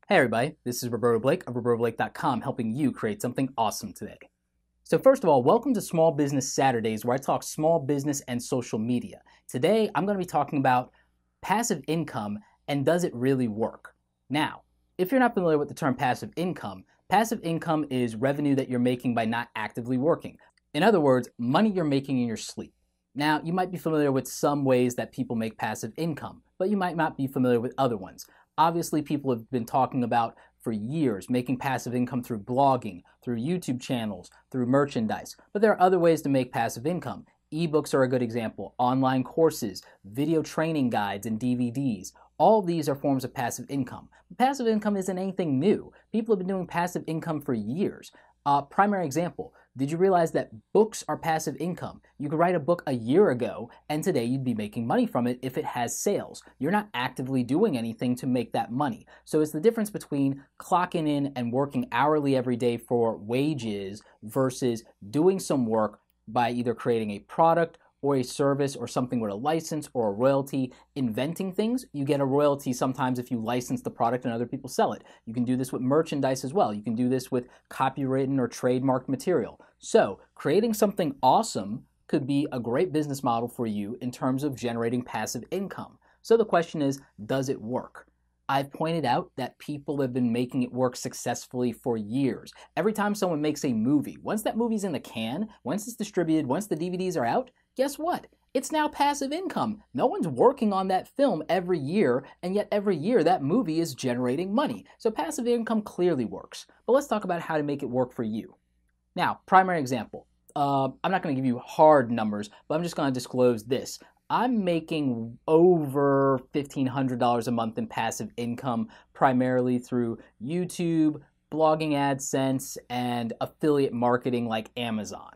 Hey everybody, this is Roberto Blake of RobertoBlake.com helping you create something awesome today. So first of all, welcome to Small Business Saturdays where I talk small business and social media. Today I'm going to be talking about passive income and does it really work? Now, if you're not familiar with the term passive income is revenue that you're making by not actively working. In other words, money you're making in your sleep. Now, you might be familiar with some ways that people make passive income, but you might not be familiar with other ones. Obviously, people have been talking about for years making passive income through blogging, through YouTube channels, through merchandise. But there are other ways to make passive income. Ebooks are a good example, online courses, video training guides and DVDs. All these are forms of passive income. But passive income isn't anything new. People have been doing passive income for years. Primary example, did you realize that books are passive income? You could write a book a year ago and today you'd be making money from it if it has sales. You're not actively doing anything to make that money. So it's the difference between clocking in and working hourly every day for wages versus doing some work by either creating a product or a service or something with a license or a royalty. Inventing things, you get a royalty sometimes if you license the product and other people sell it. You can do this with merchandise as well. You can do this with copywritten or trademarked material. So creating something awesome could be a great business model for you in terms of generating passive income. So the question is, does it work? I've pointed out that people have been making it work successfully for years. Every time someone makes a movie, once that movie's in the can, once it's distributed, once the DVDs are out, guess what? It's now passive income. No one's working on that film every year, and yet every year that movie is generating money. So passive income clearly works. But let's talk about how to make it work for you. Now, primary example. I'm not going to give you hard numbers, but I'm just going to disclose this. I'm making over $1,500 a month in passive income, primarily through YouTube, blogging AdSense, and affiliate marketing like Amazon.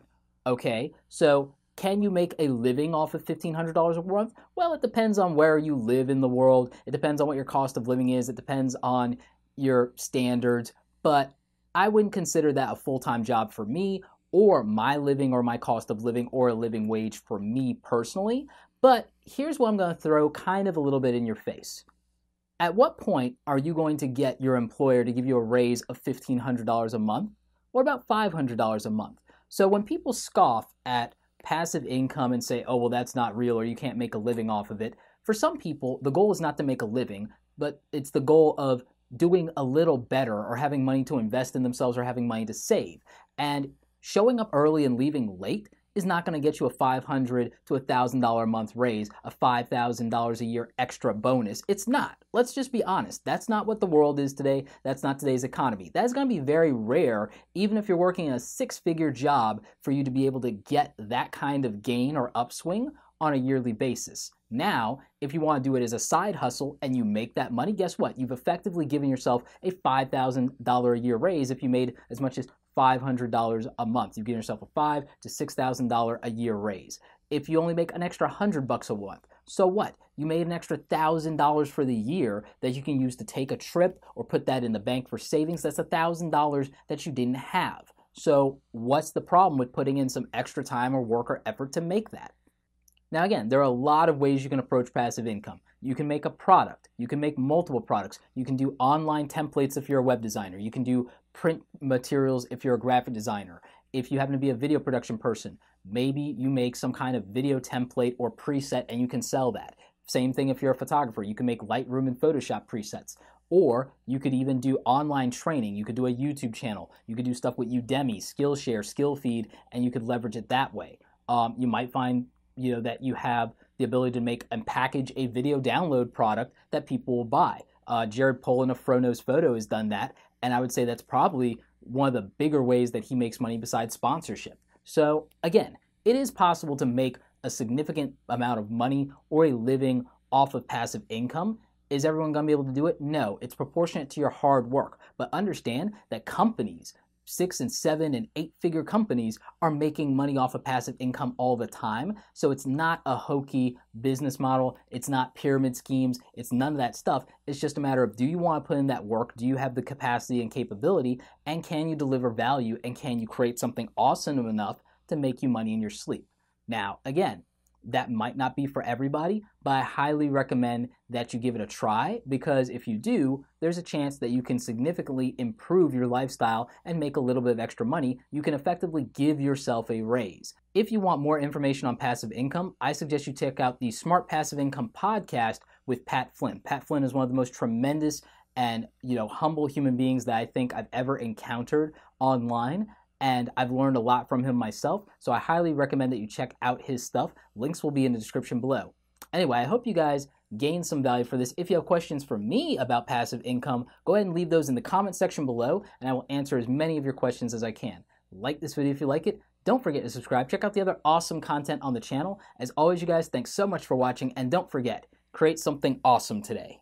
Okay, so can you make a living off of $1,500 a month? Well, it depends on where you live in the world. It depends on what your cost of living is. It depends on your standards, but I wouldn't consider that a full-time job for me or my living or my cost of living or a living wage for me personally. But here's what I'm going to throw kind of a little bit in your face. At what point are you going to get your employer to give you a raise of $1,500 a month or about $500 a month? So when people scoff at passive income and say, oh, well, that's not real or you can't make a living off of it, for some people, the goal is not to make a living, but it's the goal of doing a little better or having money to invest in themselves or having money to save. And showing up early and leaving late is not going to get you a $500 to $1,000 a month raise, a $5,000 a year extra bonus. It's not. Let's just be honest. That's not what the world is today. That's not today's economy. That is going to be very rare, even if you're working in a six-figure job, for you to be able to get that kind of gain or upswing on a yearly basis. Now, if you want to do it as a side hustle and you make that money, guess what? You've effectively given yourself a $5,000 a year raise if you made as much as $500 a month. You've given yourself a $5,000 to $6,000 a year raise. If you only make an extra $100 a month, so what? You made an extra $1,000 for the year that you can use to take a trip or put that in the bank for savings. That's $1,000 that you didn't have. So what's the problem with putting in some extra time or work or effort to make that? Now again, there are a lot of ways you can approach passive income. You can make a product. You can make multiple products. You can do online templates if you're a web designer. You can do print materials if you're a graphic designer. If you happen to be a video production person, maybe you make some kind of video template or preset and you can sell that. Same thing if you're a photographer. You can make Lightroom and Photoshop presets. Or you could even do online training. You could do a YouTube channel. You could do stuff with Udemy, Skillshare, Skillfeed, and you could leverage it that way. You might find that you have the ability to make and package a video download product that people will buy. Jared Polin of Frono's Photo has done that, and I would say that's probably one of the bigger ways that he makes money besides sponsorship. So again, it is possible to make a significant amount of money or a living off of passive income. Is everyone going to be able to do it? No, it's proportionate to your hard work. But understand that companies, 6 and 7 and 8-figure companies, are making money off of passive income all the time. So it's not a hokey business model. It's not pyramid schemes. It's none of that stuff. It's just a matter of, do you want to put in that work? Do you have the capacity and capability? And can you deliver value? And can you create something awesome enough to make you money in your sleep? Now, again, that might not be for everybody, but I highly recommend that you give it a try, because if you do, there's a chance that you can significantly improve your lifestyle and make a little bit of extra money. You can effectively give yourself a raise. If you want more information on passive income, I suggest you check out the Smart Passive Income podcast with Pat Flynn. Pat Flynn is one of the most tremendous and humble human beings that I think I've ever encountered online. And I've learned a lot from him myself, so I highly recommend that you check out his stuff. Links will be in the description below. Anyway, I hope you guys gained some value for this. If you have questions for me about passive income, go ahead and leave those in the comment section below, and I will answer as many of your questions as I can. Like this video if you like it. Don't forget to subscribe. Check out the other awesome content on the channel. As always, you guys, thanks so much for watching, and don't forget, create something awesome today.